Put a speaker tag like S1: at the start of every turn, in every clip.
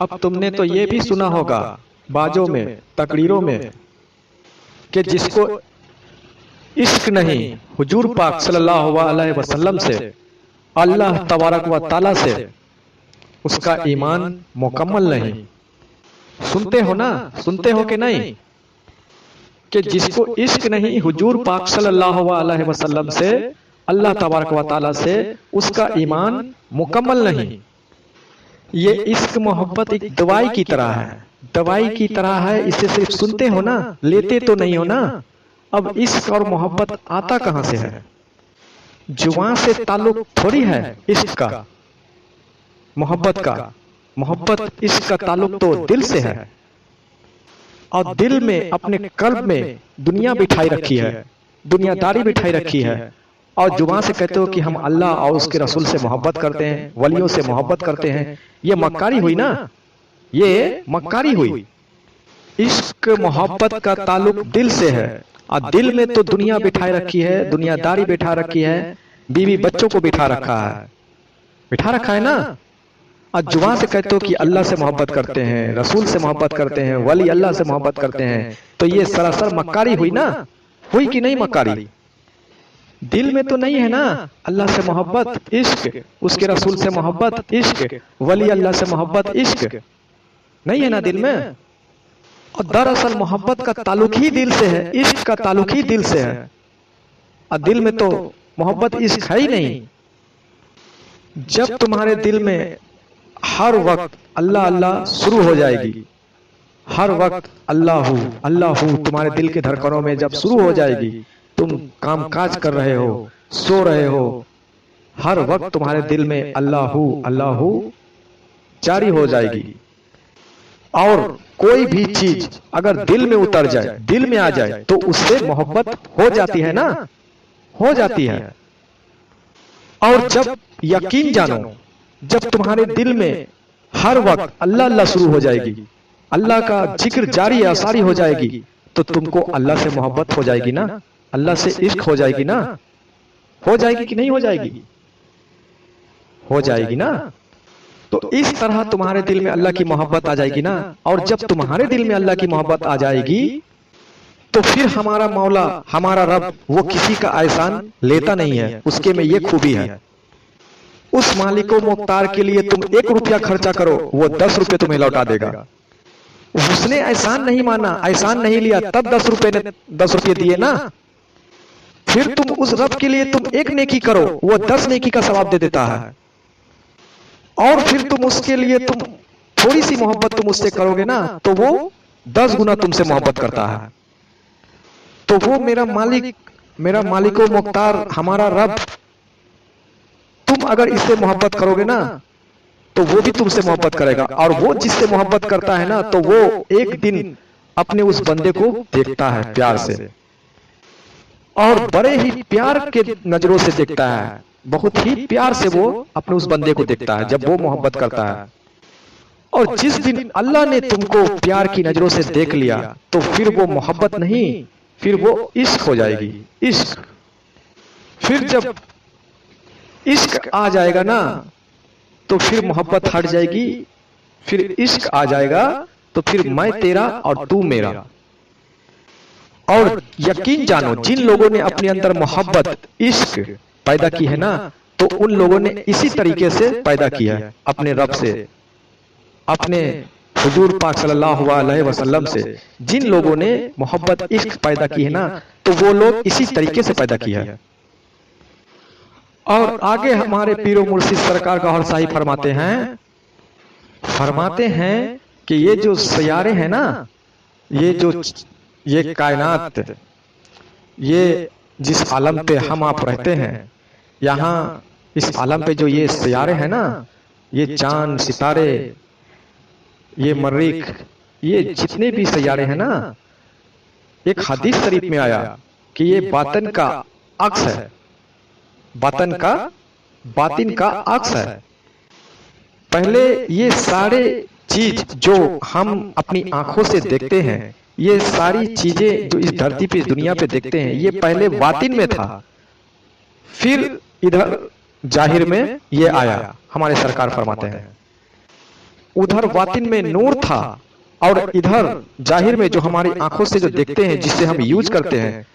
S1: اب تم نے تو یہ بھی سنا ہوگا باجوں میں، تقریروں میں، کہ جس کو عشق نہیں حضور پاک صلی اللہ علیہ وسلم سے، اللہ تبارک و تعالی سے، اس کا ایمان مکمل نہیں۔ سنتے ہو نا، سنتے ہو کہ نہیں، کہ جس کو عشق نہیں حضور پاک صلی اللہ علیہ وسلم سے، اللہ تبارک و تعالی سے، اس کا ایمان مکمل نہیں۔ یہ عشق محبت ایک دوائی کی طرح ہے، دوائی کی طرح ہے، اسے صرف سنتے ہو نا، لیتے تو نہیں ہو نا۔ اب عشق اور محبت آتا کہاں سے ہے؟ زبان سے تعلق تھوڑی ہے عشق کا، محبت کا۔ محبت عشق کا تعلق تو دل سے ہے، اور دل میں اپنے قلب میں دنیا بٹھائی رکھی ہے، دنیا داری بٹھائی رکھی ہے، اور زبان سے کہتے ہو کہ ہم اللہ اور اس کے رسول سے محبت کرتے ہیں، ولیوں سے محبت کرتے ہیں۔ یہ مکاری ہوئی نا، یہ مکاری ہوئی۔ عشق محبت کا تعلق دل سے ہے، اور دل میں تو دنیا بٹھائی رکھی ہے، دنیا داری بٹھا رکھی ہے، بیوی بچوں کو بٹھا رکھا ہے، بٹھا رکھا ہے نا۔ اور زبان سے کہتے ہو کہ اللہ سے محبت کرتے ہیں، رسول سے محبت کرتے ہیں، ولی اللہ سے محبت کرتے ہیں، تو یہ سراسر مکاری ہوئی نا، ہوئی کہ نہیں مکاری؟ دل میں تو نہیں ہے نا اللہ سے محبت، عشق، اس کے رسول سے محبت، عشق، ولی اللہ سے محبت، عشق نہیں ہے نا دل میں۔ اور دراصل محبت کا تعلق ہی دل سے ہے، عشق کا تعلق ہی دل سے ہے، اور دل میں تو محبت عشق ہے ہی نہیں۔ جب تمہارے دل میں ہر وقت اللہ اللہ شروع ہو جائے گی، ہر وقت اللہ ہو اللہ ہو تمہارے دل کے دھڑکنوں میں جب شروع ہو جائے گی، تم کام کاج کر رہے ہو، سو رہے ہو، ہر وقت تمہارے دل میں اللہ ہو جاری ہو جائے گی، اور کوئی بھی چیز اگر دل میں اتر جائے، دل میں آ جائے، تو اس سے محبت ہو جاتی ہے نا، ہو جاتی ہے۔ اور جب یقین جانو، جب تمہارے دل میں ہر وقت اللہ اللہ شروع ہو جائے گی، اللہ کا ذکر جاری آساری ہو جائے گی، تو تم کو اللہ سے محبت ہو جائے گی نا، اللہ سے عشق ہو جائے گی نا، ہو جائے گی کہ نہیں ہو جائے گی؟ ہو جائے گی نا۔ تو اس طرح تمہارے دل میں اللہ کی محبت آ جائے گی نا، اور جب تمہارے دل میں اللہ کی محبت آ جائے گی، تو پھر ہمارا مولا، ہمارا رب، وہ کسی کا احسان لیتا نہیں ہے، اس کے میں یہ خوبی ہے۔ اس مالک و مختار کے لیے تم 1 روپیہ خرچہ کرو، وہ 10 روپے تمہیں لوٹا دے گا۔ اس نے احسان نہیں مانا، احسان نہیں لیا، تب 10 روپے دیے نا۔ پھر تم اس رب کے لیے تم 1 نیکی کرو، وہ 10 نیکی کا ثواب دے دیتا ہے، اور پھر تم اس کے لیے تم تھوڑی سی محبت تم اس سے کرو گے نا، تو وہ 10 گنا تم سے محبت کرتا ہے۔ تو وہ میرا مالک، میرا مالک و مختار، ہمارا رب، تم اگر اس سے محبت کرو گے نا، تو وہ بھی تم سے محبت کرے گا، اور وہ جس سے محبت کرتا ہے نا، تو وہ ایک دن اپنے اس بندے کو دیکھتا ہے پیار سے، اور بڑے ہی پیار کے نظروں سے دیکھتا ہے، بہت ہی پیار سے وہ اپنے اس بندے کو دیکھتا ہے جب وہ محبت کرتا ہے۔ اور جس دن اللہ نے تم کو پیار کی نظروں سے دیکھ لیا، تو پھر وہ محبت نہیں، پھر وہ عشق ہو جائے گی، عشق۔ پھر جب عشق آ جائے گا نا، تو پھر محبت ہٹ جائے گی، پھر عشق آ جائے گا، تو پھر میں تیرا اور تو میرا۔ اور یقین جانو، جن لوگوں نے اپنے اندر محبت، عشق پیدا کی ہے نا، تو ان لوگوں نے اسی طریقے سے پیدا کیا ہے اپنے رب سے، اپنے حضور پاک صلی اللہ علیہ وسلم سے۔ جن لوگوں نے محبت، عشق پیدا کی ہے نا، تو وہ لوگ اسی طریقے سے پیدا کیا ہے۔ اور آگے ہمارے پیر و مرشد سرکار گوہر شاہی فرماتے ہیں کہ یہ جو سیارے ہیں نا، یہ کائنات، یہ جس عالم پہ ہم آپ رہتے ہیں، یہاں اس عالم پہ جو یہ سیارے ہیں نا، یہ چاند، ستارے، یہ مریخ، یہ جتنے بھی سیارے ہیں نا، ایک حدیث شریف میں آیا کہ یہ باطن کا عکس ہے، باطن کا عکس ہے۔ پہلے یہ سارے چیز جو ہم اپنی آنکھوں سے دیکھتے ہیں، یہ ساری چیزیں جو اس دھرتی پہ، دنیا پہ دیکھتے ہیں، یہ پہلے باطن میں تھا، پھر ادھر ظاہر میں یہ آیا۔ ہمارے سرکار فرماتے ہیں उधर बातिन में नूर था और इधर जाहिर में जो हमारी आंखों से जो देखते हैं, जिससे हम यूज करते हैं,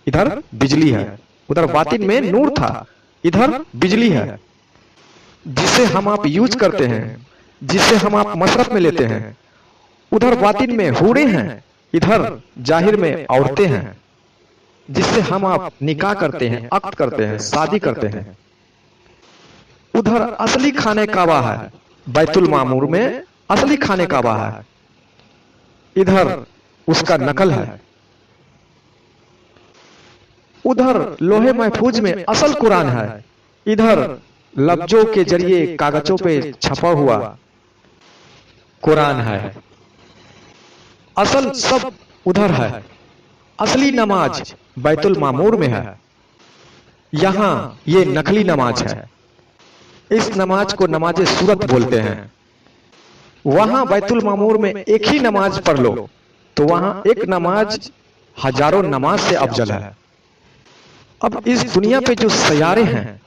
S1: इधर बिजली है। उधर बातिन में नूर था, इधर बिजली है, जिसे हम आप यूज करते हैं, जिसे हम आप मशरफ में लेते हैं। उधर बातिन में हूरें हैं, इधर जाहिर में औरतें हैं, जिससे हम आप निकाह करते हैं, अक्द करते हैं, शादी करते हैं। उधर असली खाने काबा है, बैतुल मामूर में असली खाने काबा है, इधर उसका नकल है। उधर लोहे महफूज में असल कुरान है, इधर लफ्जों के जरिए कागजों पे छपा हुआ कुरान है। असल सब उधर है। असली नमाज बैतुल मामूर में है, यहां ये नकली नमाज है। इस नमाज को नमाज सूरत बोलते हैं। वहां बैतुल मामूर में एक ही नमाज पढ़ लो तो वहां एक नमाज हजारों नमाज से अफजल है। अब इस दुनिया पे जो सैयारे हैं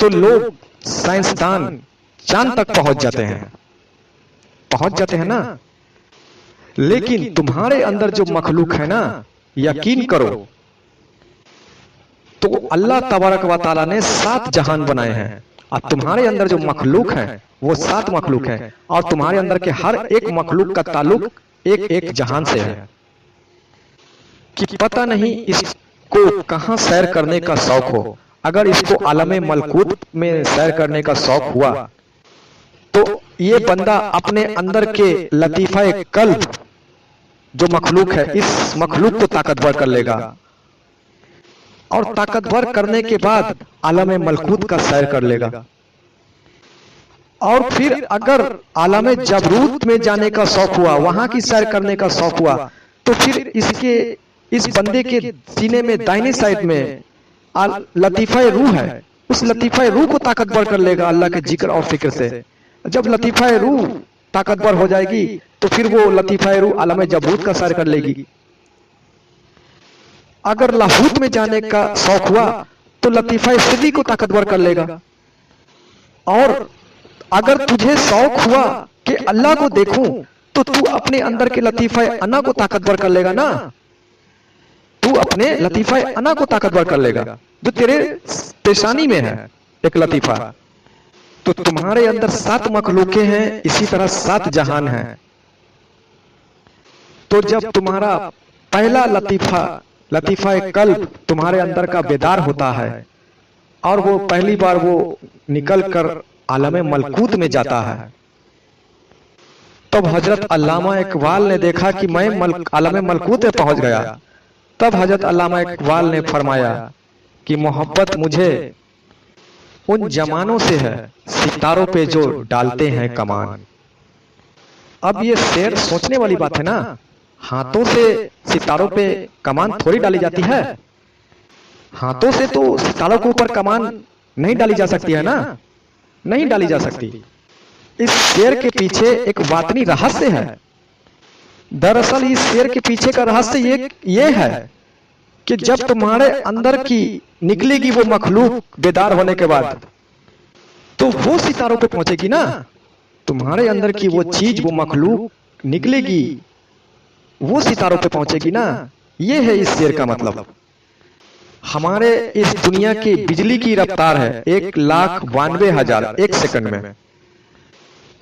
S1: तो लोग साइंसदान चांद तक पहुंच जाते हैं ना, लेकिन तुम्हारे अंदर जो मखलूक है ना, यकीन करो तो अल्लाह तबारक व तआला ने 7 जहान बनाए हैं और तुम्हारे अंदर जो मखलूक है वो 7 मखलूक है और तुम्हारे अंदर के हर एक मखलूक का ताल्लुक एक एक जहान से है कि पता नहीं इसको कहां सैर करने का शौक हो। अगर इसको आलमे मलकूत में सैर करने का शौक हुआ तो ये बंदा अपने अंदर के लतीफा कल्ब जो मखलूक है, इस मखलूक को ताकतवर कर लेगा और ताकतवर करने के बाद आलमे मलकूत का सैर कर लेगा। और फिर अगर आलमे जबरूत में जाने का शौक हुआ, वहां की सैर करने का शौक हुआ, तो फिर इस बंदे के सीने में दाहिने साइड में लतीफा रूह है, उस लतीफा रूह को ताकतवर कर लेगा अल्लाह के जिक्र और फिक्र से। जब लतीफा रूह ताकतवर हो जाएगी तो फिर वो लतीफा रूह आलम जबरूत का सैर कर लेगी। अगर लाहूत में जाने का शौक हुआ तो लतीफा सिद्दी को ताकतवर कर लेगा। और अगर तुझे शौक हुआ कि अल्लाह को देखूं तो तू अपने अंदर के लतीफा अना को ताकतवर कर लेगा ना, तू अपने लतीफा अना को ताकतवर कर लेगा जो तेरे पेशानी में है एक लतीफा। तो तुम्हारे अंदर 7 मखलूके हैं, इसी तरह 7 जहान हैं। तो जब तुम्हारा पहला लतीफा कल्ब तुम्हारे अंदर का बेदार होता है और वो पहली बार वो निकल कर आलम मलकूत में जाता है, तब हजरत अल्लामा इकबाल ने देखा कि मैं आलम मलकूत में पहुंच गया। तब हजरत अल्लामा इकबाल ने फरमाया कि मोहब्बत मुझे उन जमानों से है सितारों पे जो डालते हैं कमान। अब ये शेर सोचने वाली बात है ना, हाथों से सितारों पे कमान थोड़ी डाली जाती है। हाथों से तो सितारों के ऊपर कमान नहीं डाली जा सकती है ना, नहीं डाली जा सकती। इस शेर के पीछे एक बातनी रहस्य है। दरअसल इस शेर के पीछे का रहस्य ये है कि जब तुम्हारे अंदर की निकलेगी वो मखलूक बेदार होने के बाद, तो वो सितारों पे पहुंचेगी ना। तुम्हारे अंदर की वो चीज, वो मखलूक निकलेगी, वो सितारों पे पहुंचेगी ना। ये है इस शेर का मतलब। हमारे इस दुनिया की बिजली की रफ्तार है 1,92,000 एक सेकंड में,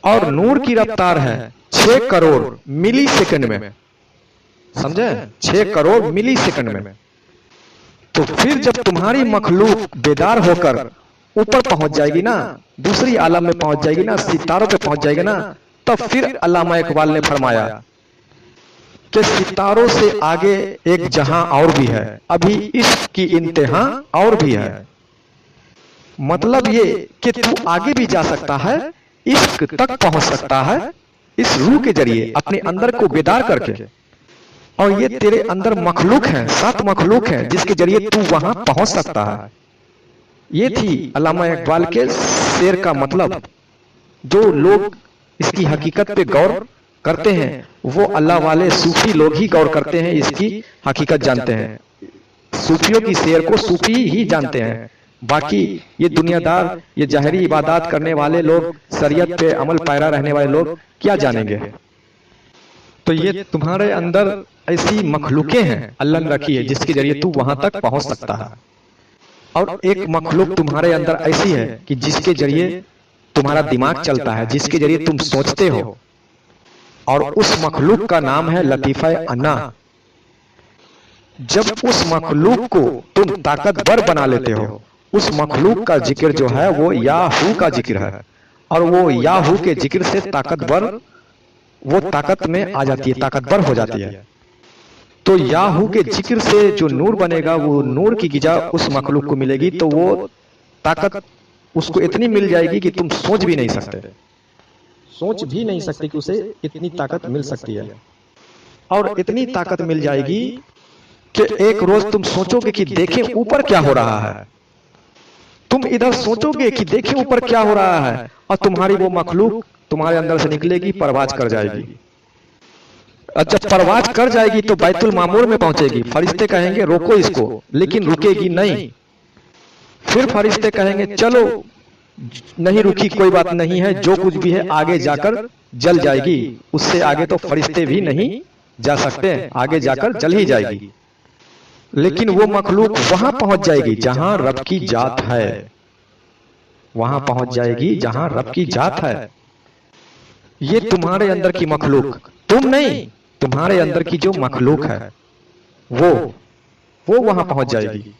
S1: और नूर की रफ्तार है 6 करोड़ मिली सेकंड में। समझे? 6 करोड़ मिली सेकंड में। तो फिर जब तुम्हारी मखलूक बेदार होकर ऊपर पहुंच जाएगी ना, दूसरी आलम में पहुंच जाएगी ना, सितारों पे पहुंच जाएगी ना, तब फिर अल्लामा इकबाल ने फरमाया कि सितारों से आगे एक जहां और भी है, अभी इश्क की इंतहा और भी है। मतलब ये कि तू आगे भी जा सकता है, इश्क तक पहुंच सकता है इस रूह के जरिए अपने अंदर को बेदार करके। और ये तेरे अंदर मखलूक हैं, 7 मखलूक हैं जिसके जरिए तू वहां पहुंच सकता है। ये थी अल्लामा इकबाल के शेर का मतलब। जो लोग इसकी हकीकत पे गौर करते हैं वो अल्लाह वाले सूफी लोग ही गौर करते हैं, इसकी हकीकत जानते हैं। सूफियों की शेर को सूफी ही जानते हैं, बाकी ये दुनियादार, ये ज़ाहिरी इबादत करने वाले लोग, शरीयत पे अमल पैरा रहने वाले लोग क्या जानेंगे। तो ये तुम्हारे अंदर ऐसी मखलूकें हैं अल्लाह ने रखी है जिसके जरिए तू वहां तक पहुंच सकता है। और एक मखलूक तुम्हारे अंदर ऐसी है कि जिसके जरिए तुम्हारा दिमाग चलता है, जिसके जरिए तुम सोचते हो, और उस मखलूक का नाम है लतीफ़ा अन्ना। जब उस मखलूक को तुम ताकतवर बना लेते हो, उस मखलूक का जिक्र जो है वो याहू का जिक्र है, और वो याहू के जिक्र से ताकतवर, वो ताकत में आ जाती है, ताकतवर हो जाती है। तो याहू के जिक्र से जो नूर बनेगा, वो नूर की गिजा उस मखलूक को मिलेगी, तो वो ताकत उसको इतनी मिल जाएगी कि तुम सोच भी नहीं सकते, सोच भी नहीं सकते कि उसे इतनी ताकत मिल सकती है। और इतनी ताकत मिल जाएगी कि एक रोज तुम सोचोगे कि देखें ऊपर क्या हो रहा है, तुम इधर सोचोगे कि देखें ऊपर क्या हो रहा है, और तुम्हारी वो मखलूक तुम्हारे अंदर से निकलेगी, परवाज कर जाएगी। और जब परवाज कर जाएगी तो बैतुल मामूर में पहुंचेगी। फरिश्ते कहेंगे रोको इसको, लेकिन रुकेगी नहीं। फिर फरिश्ते कहेंगे चलो, नहीं रुकी, कोई बात नहीं है, जो कुछ भी है आगे जाकर जल जाएगी। उससे आगे तो फरिश्ते भी नहीं जा सकते, आगे जाकर जल ही जाएगी। लेकिन वो मखलूक वहां पहुंच जाएगी जहां रब की जात है, वहां पहुंच जाएगी जहां रब की जात है। ये तुम्हारे अंदर की मखलूक, तुम नहीं, तुम्हारे अंदर की जो मखलूक है वो वहां पहुंच जाएगी।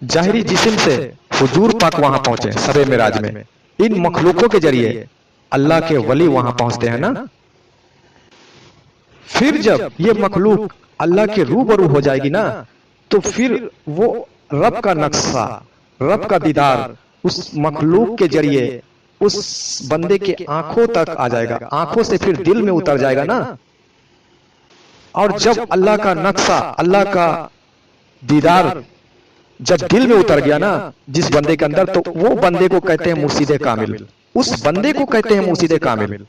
S1: जाहिरी जिस्म से हुजूर पाक वहां पहुंचे सबे मिराज में, इन मखलूकों के जरिए अल्लाह के वली वहां पहुंचते हैं ना। फिर जब ये मखलूक अल्लाह के रूबरू हो जाएगी ना, तो फिर वो रब का नक्शा, रब का दीदार उस मखलूक के जरिए उस बंदे के आंखों तक आ जाएगा, आंखों से फिर दिल में उतर जाएगा ना। और जब अल्लाह का नक्शा, अल्लाह का दीदार जब दिल में उतर गया ना जिस बंदे के अंदर, तो वो बंदे को कहते हैं मुर्शिद कामिल, उस बंदे को कहते हैं मुर्शिद कामिल।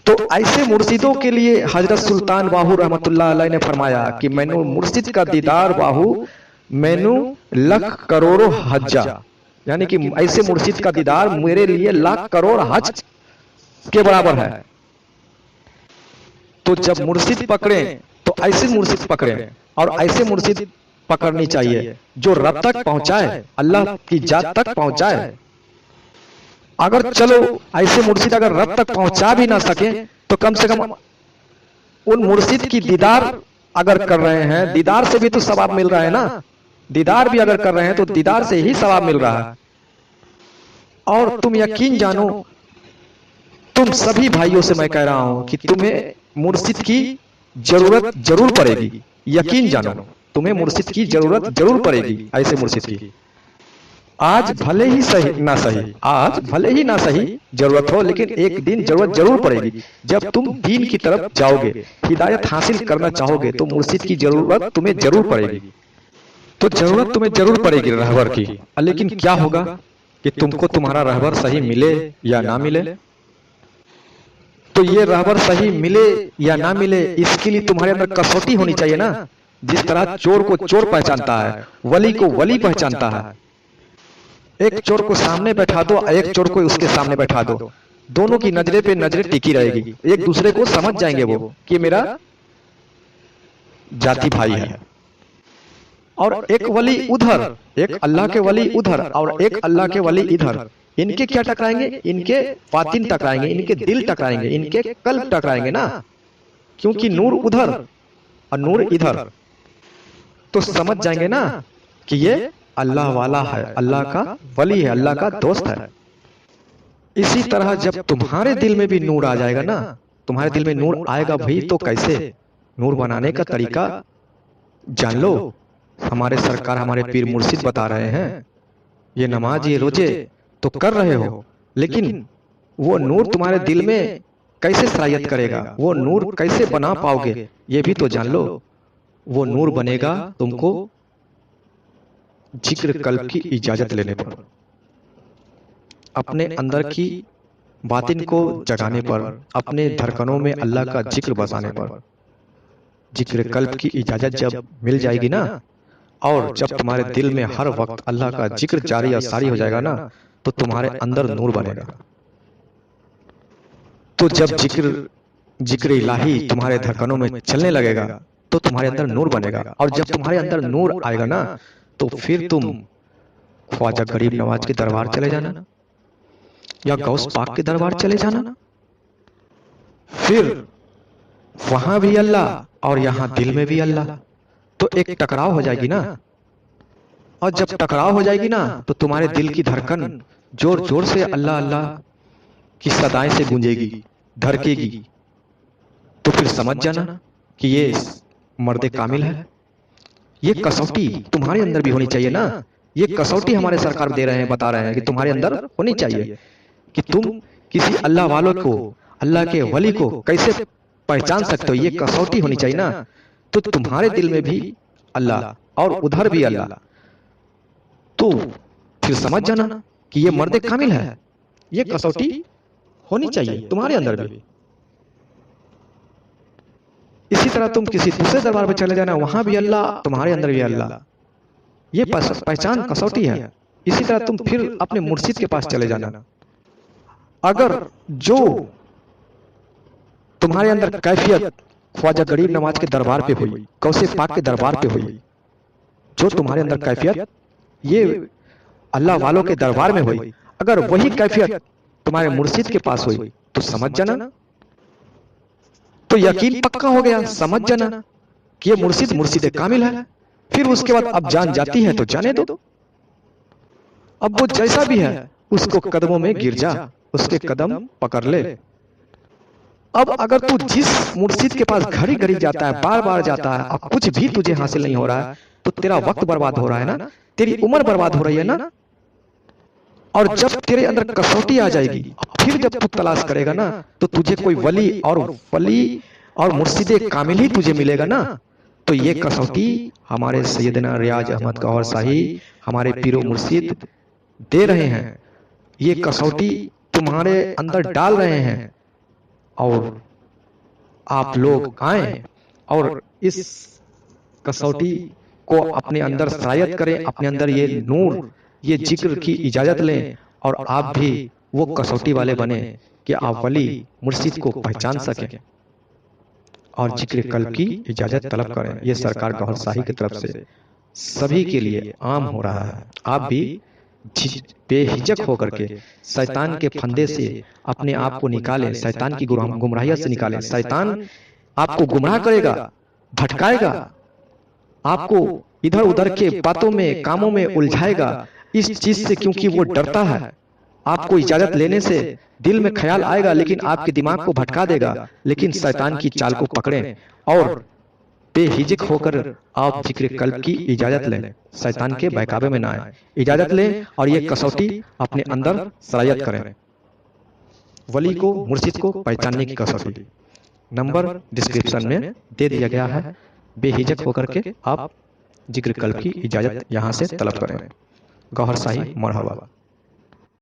S1: तो ऐसे मुर्शिदों के लिए हजरत सुल्तान बाहू रहमतुल्लाह अलैह ने फरमाया कि मैनू मुर्शिद का दीदार बाहू मैनू लख करोड़ों हज्जा, यानी कि ऐसे मुर्शिद का दीदार मेरे लिए लाख करोड़ हज के बराबर है। तो जब मुर्शिद पकड़े तो ऐसे मुर्शिद पकड़े, और ऐसे मुर्शिद पकड़नी चाहिए जो रब तक पहुंचाए, अल्लाह की जात तक पहुंचाए। अगर चलो ऐसे मुर्शिद अगर रब तक पहुंचा भी ना सके तो कम से कम उन मुर्शिद की दीदार अगर कर रहे हैं, दीदार से भी तो सवाब मिल रहा है ना। दीदार भी अगर कर रहे हैं तो दीदार से ही सवाब मिल रहा है। और तुम यकीन जानो, तुम सभी भाइयों से मैं कह रहा हूं कि तुम्हें मुर्शिद की जरूरत जरूर पड़ेगी। यकीन जानो, तुम्हें मुर्शिद की जरूरत जरूर पड़ेगी, ऐसे मुर्शिद की। आज भले ही सही ना सही, आज भले ही ना सही जरूरत हो, लेकिन एक दिन जरूरत जरूर पड़ेगी। जब तुम दीन की तरफ जाओगे, हिदायत हासिल करना चाहोगे, तो मुर्शिद की जरूरत तुम्हें जरूर पड़ेगी। तो जरूरत तुम्हें जरूर पड़ेगी रहबर की। लेकिन क्या होगा कि तुमको तुम्हारा रहबर सही मिले या ना मिले। तो ये रहबर सही मिले या ना मिले, इसके लिए तुम्हारे अंदर कसौटी होनी चाहिए ना। जिस तरह चोर को चोर पहचानता है, वली को वली पहचानता है। एक चोर को सामने बैठा दो, एक चोर को उसके सामने बैठा दो, दोनों की नजरें पे नजरें टिकी रहेगी, एक दूसरे को समझ जाएंगे वो कि मेरा जाति भाई है। और एक वली उधर, एक अल्लाह के वली उधर और एक अल्लाह के वली इधर, इनके क्या टकराएंगे? इनके बातिन टकराएंगे, इनके दिल टकराएंगे, इनके कल्ब टकराएंगे ना, क्योंकि नूर उधर और नूर इधर। तो समझ जाएंगे ना कि ये अल्लाह वाला है, अल्लाह का वली है, अल्लाह का दोस्त है। इसी तरह जब तुम्हारे दिल में भी नूर आ जाएगा ना, तुम्हारे दिल में नूर आएगा भाई, तो कैसे नूर बनाने का तरीका जान लो। हमारे सरकार, हमारे पीर मुर्शिद बता रहे हैं। ये नमाज, ये रोजे तो कर रहे हो, लेकिन वो नूर तुम्हारे दिल में कैसे सरायत करेगा, वो नूर कैसे बना पाओगे, ये भी तो जान लो। वो नूर बनेगा तुमको जिक्र कल्ब की इजाजत लेने पर, अपने अंदर की बातिन को जगाने पर, अपने धड़कनों में अल्लाह का जिक्र बसाने पर। जिक्र कल्ब की इजाजत जब मिल जाएगी ना, اور جب تمہارے دل میں ہر وقت اللہ کا ذکر جاری اور ساری ہو جائے گا نا تو تمہارے اندر نور بنے گا. تو جب ذکر الہی تمہارے دھڑکنوں میں چلنے لگے گا تو تمہارے اندر نور بنے گا. اور جب تمہارے اندر نور آئے گا نا تو پھر تم خواجہ غریب نواز کے دربار چلے جانا یا غوث پاک کے دربار چلے جانا. پھر وہاں بھی اللہ اور یہاں دل میں بھی اللہ. تو ایک ٹکراؤ ہو جائے گی نا. اور جب ٹکراؤ ہو جائے گی نا تو تمہارے دل کی دھڑکن زور زور سے اللہ اللہ کی صدائیں سے گونجے گی, دھڑکے گی. تو پھر سمجھ جانا کہ یہ مرد کامل ہے. یہ کسوٹی تمہارے اندر بھی ہونی چاہیے نا. یہ کسوٹی ہمارے سرکار دے رہے ہیں, بتا رہے ہیں کہ تمہارے اندر ہونی چاہیے کہ تم کسی اللہ والوں کو, اللہ کے ولی کو کیسے پہچان سکتے ہو. یہ کسوٹی ہونی چاہیے نا. تو تمہارے دل میں بھی اللہ اور ادھر بھی اللہ. تو پھر سمجھ جانا کہ یہ مرد کامل ہے. یہ کسوٹی ہونی چاہیے تمہارے اندر بھی. اسی طرح تم کسی دوسرے دربار پہ چلے جانا, وہاں بھی اللہ, تمہارے اندر بھی اللہ. یہ پہچان کسوٹی ہے. اسی طرح تم پھر اپنے مرشد کے پاس چلے جانا. اگر جو تمہارے اندر کیفیت خواجہ غریب نواز کے دربار پہ ہوئی, غوث پاک کے دربار پہ ہوئی, جو تمہارے اندر کیفیت یہ اللہ والوں کے دربار میں ہوئی, اگر وہی کیفیت تمہارے مرشد کے پاس ہوئی تو سمجھ جانا, تو یقین پکا ہو گیا. سمجھ جانا کہ یہ مرشد کامل ہے. پھر اس کے بعد اب جان جاتی ہے تو جانے دو. اب وہ جیسا بھی ہے اس کو قدموں میں گر جا, اس کے قدم پکڑ لے. اب اگر تو جس مرشد کے پاس گھڑی گھڑی جاتا ہے, بار بار جاتا ہے, اور کچھ بھی تجھے حاصل نہیں ہو رہا ہے, تو تیرا وقت برباد ہو رہا ہے نا, تیری عمر برباد ہو رہی ہے نا. اور جب تیرے اندر کسوٹی آ جائے گی, پھر جب تو تلاش کرے گا نا تو تجھے کوئی ولی اور مرشد کامل ہی تجھے ملے گا نا. تو یہ کسوٹی ہمارے سیدنا ریاض احمد گوہر شاہی, ہمارے پیر و مرشد دے رہے ہیں. یہ کسوٹی تمہارے اندر ڈال رہے ہیں. اور آپ لوگ آئیں اور اس کسوٹی کو اپنے اندر سرایت کریں, اپنے اندر یہ نور, یہ ذکر کی اجازت لیں, اور آپ بھی وہ کسوٹی والے بنیں کہ آپ ولی مرشد کو پہچان سکیں اور ذکر قلب کی اجازت طلب کریں. یہ سرکار گوہر شاہی کی طرف سے سبھی کے لیے عام ہو رہا ہے. آپ بھی بے ہجک ہو کر کے شیطان کے پھندے سے اپنے آپ کو نکالیں, شیطان کی گمراہیت سے نکالیں. شیطان آپ کو گمراہ کرے گا, بھٹکائے گا, آپ کو ادھر ادھر کے باتوں میں, کاموں میں الجھائے گا اس چیز سے, کیونکہ وہ ڈرتا ہے. آپ کو اجازت لینے سے دل میں خیال آئے گا لیکن آپ کے دماغ کو بھٹکا دے گا. لیکن شیطان کی چال کو پکڑیں اور بے ہجک ہو کر آپ ذکر قلب کی اجازت لیں, شیطان کے بہکاوے میں نہ آئیں. اجازت لیں اور یہ کسوٹی اپنے اندر سرایت کریں, ولی کو, مرشد کو پہچاننے کی کسوٹی. نمبر ڈسکرپشن میں دے دیا گیا ہے. بے ہجک ہو کر کے آپ ذکر قلب کی اجازت یہاں سے طلب کریں. گوہر شاہی مرحبا.